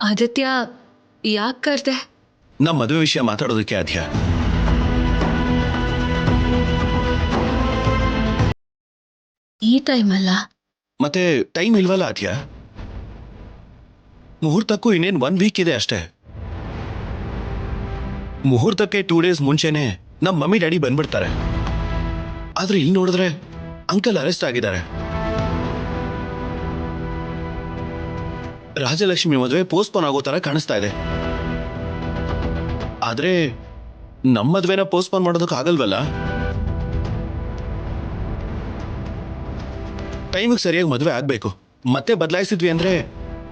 ಆದಿತ್ಯ ಯಾಕೆ ಕರೆದೆ? ನಮ್ಮ ಮದುವೆ ವಿಷಯ ಮಾತಾಡೋದಕ್ಕೆ ಆದ್ಯ. ಈ ಟೈಮ್ ಅಲ್ಲ. ಮತ್ತೆ ಟೈಮ್ ಇಲ್ವಲ್ಲ ಆದ್ಯ? ಮುಹೂರ್ತಕ್ಕೂ ಇನ್ನೇನು 1 ವೀಕ್ ಇದೆ ಅಷ್ಟೇ. ಮುಹೂರ್ತಕ್ಕೆ 2 ಡೇಸ್ ಮುಂಚೆನೆ ನಮ್ಮ ಮಮ್ಮಿ ಡ್ಯಾಡಿ ಬಂದ್ಬಿಡ್ತಾರೆ. ಆದ್ರೆ ಇಲ್ಲಿ ನೋಡಿದ್ರೆ ಅಂಕಲ್ ಅರೆಸ್ಟ್ ಆಗಿದ್ದಾರೆ. ರಾಜಲಕ್ಷ್ಮಿ ಮದುವೆ ಪೋಸ್ಟ್ಪೋನ್ ಆಗೋ ತರ ಕಾಣಿಸ್ತಾ ಇದೆ. ಆದ್ರೆ ನಮ್ಮ ಮದುವೆನ ಪೋಸ್ಟ್ಪೋನ್ ಮಾಡೋದಕ್ಕೆ ಆಗಲ್ವಲ್ಲ. ಟೈಮಿಗೆ ಸರಿಯಾಗಿ ಮದುವೆ ಆಗ್ಬೇಕು. ಮತ್ತೆ ಬದಲಾಯಿಸಿದ್ವಿ ಅಂದ್ರೆ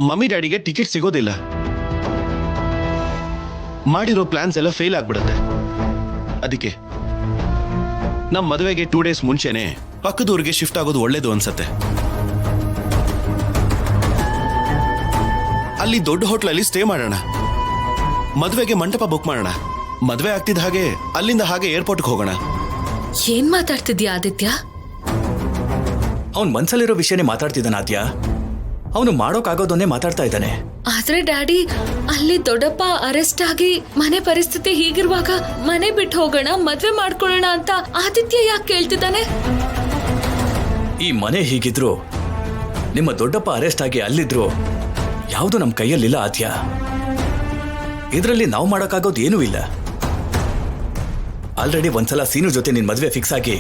ಮಮ್ಮಿ ಡ್ಯಾಡಿಗೆ ಟಿಕೆಟ್ ಸಿಗೋದಿಲ್ಲ. ಮಾಡಿರೋ ಪ್ಲಾನ್ಸ್ ಎಲ್ಲ ಫೇಲ್ ಆಗ್ಬಿಡುತ್ತೆ. ಅದಕ್ಕೆ ನಮ್ಮ ಮದುವೆಗೆ 2 ಡೇಸ್ ಮುಂಚೆನೆ ಪಕ್ಕದೂರಿಗೆ ಶಿಫ್ಟ್ ಆಗೋದು ಒಳ್ಳೇದು ಅನ್ಸತ್ತೆ. ಅಲ್ಲಿ ದೊಡ್ಡ ಹೋಟ್ಲಲ್ಲಿ ಸ್ಟೇ ಮಾಡೋಣ. ಮದುವೆಗೆ ಮಂಟಪ ಬುಕ್ ಮಾಡೋಣ. ಮದುವೆ ಆಗ್ತಿದ್ದ ಹಾಗೆ ಅಲ್ಲಿಂದ ಹಾಗೆ ಏರ್ಪೋರ್ಟ್ಗೆ ಹೋಗೋಣ. ಏನ್ ಮಾತಾಡ್ತಿದ್ಯಾ ಆದಿತ್ಯ? ಅವನ್ ಮನ್ಸಲ್ಲಿರೋ ವಿಷಯನೇ ಮಾತಾಡ್ತಿದ್ದಾನ ಆದ್ಯ. ಅವನು ಮಾಡೋಕ್ಕಾಗೋದನ್ನೇ ಮಾತಾಡ್ತಾ ಇದ್ದಾನೆ. ಆದ್ರೆ ಡ್ಯಾಡಿ, ಅಲ್ಲಿ ದೊಡ್ಡಪ್ಪ ಅರೆಸ್ಟ್ ಆಗಿ ಮನೆ ಪರಿಸ್ಥಿತಿ ಹೀಗಿರುವಾಗ ಮನೆ ಬಿಟ್ಟು ಹೋಗೋಣ, ಮದ್ವೆ ಮಾಡ್ಕೊಳ್ಳೋಣ ಅಂತ ಆದಿತ್ಯ ಯಾಕೆ ಕೇಳ್ತಿದ್ದಾನೆ? ಈ ಮನೆ ಹೀಗಿದ್ರು, ನಿಮ್ಮ ದೊಡ್ಡಪ್ಪ ಅರೆಸ್ಟ್ ಆಗಿ ಅಲ್ಲಿದ್ರು, ಯಾವುದು ನಮ್ಮ ಕೈಯಲ್ಲಿಲ್ಲ ಆದ್ಯ. ಇದರಲ್ಲಿ ನಾವು ಮಾಡೋಕ್ಕಾಗೋದು ಏನೂ ಇಲ್ಲ. ಆಲ್ರೆಡಿ ಒಂದ್ಸಲ ಸೀನು ಜೊತೆ ನಿನ್ ಮದ್ವೆ ಫಿಕ್ಸ್ ಆಗಿ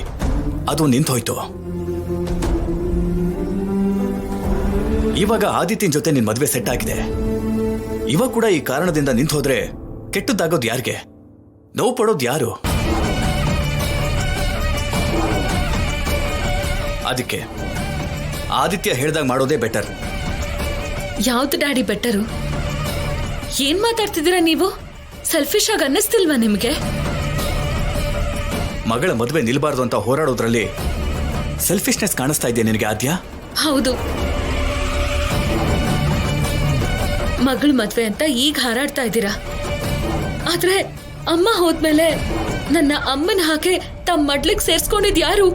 ಅದು ನಿಂತೋಯ್ತು. ಇವಾಗ ಆದಿತ್ಯನ್ ಜೊತೆ ನಿನ್ ಮದ್ವೆ ಸೆಟ್ ಆಗಿದೆ. ಇವಾಗ ಕೂಡ ಈ ಕಾರಣದಿಂದ ನಿಂತು ಹೋದ್ರೆ ಕೆಟ್ಟದ್ದಾಗೋದು ಯಾರಿಗೆ? ನೋವು ಪಡೋದು ಯಾರು? ಅದಕ್ಕೆ ಆದಿತ್ಯ ಹೇಳ್ದಾಗ ಮಾಡೋದೇ ಬೆಟರ್. ಯಾವ್ದು ಡ್ಯಾಡಿ ಬೆಟರು? ಏನ್ ಮಾತಾಡ್ತಿದ್ದೀರಾ ನೀವು? ಸೆಲ್ಫಿಶ್ ಆಗಿ ಅನ್ನಿಸ್ತಿಲ್ವಾ ನಿಮ್ಗೆ? ಮಗಳ ಮದುವೆ ನಿಲ್ಬಾರ್ದು ಅಂತ ಹೋರಾಡೋದ್ರಲ್ಲಿ ಸೆಲ್ಫಿಶ್ನೆಸ್ ಕಾಣಿಸ್ತಾ ಇದೆಯಾ ನಿನಗೆ ಆದ್ಯ? ಹೌದು. ಮಗಳ ಮದ್ವೆ ಅಂತ ಈಗ ಹಾರಾಡ್ತಾ ಇದ್ದೀರಾ. ಆದ್ರೆ ಅಮ್ಮ ಹೋದ್ಮೇಲೆ ನನ್ನ ಅಮ್ಮನ ಹಾಗೆ ತಮ್ಮ ಮಡ್ಲಿಗೆ ಸೇರ್ಸ್ಕೊಂಡಿದ್ ಯಾರು?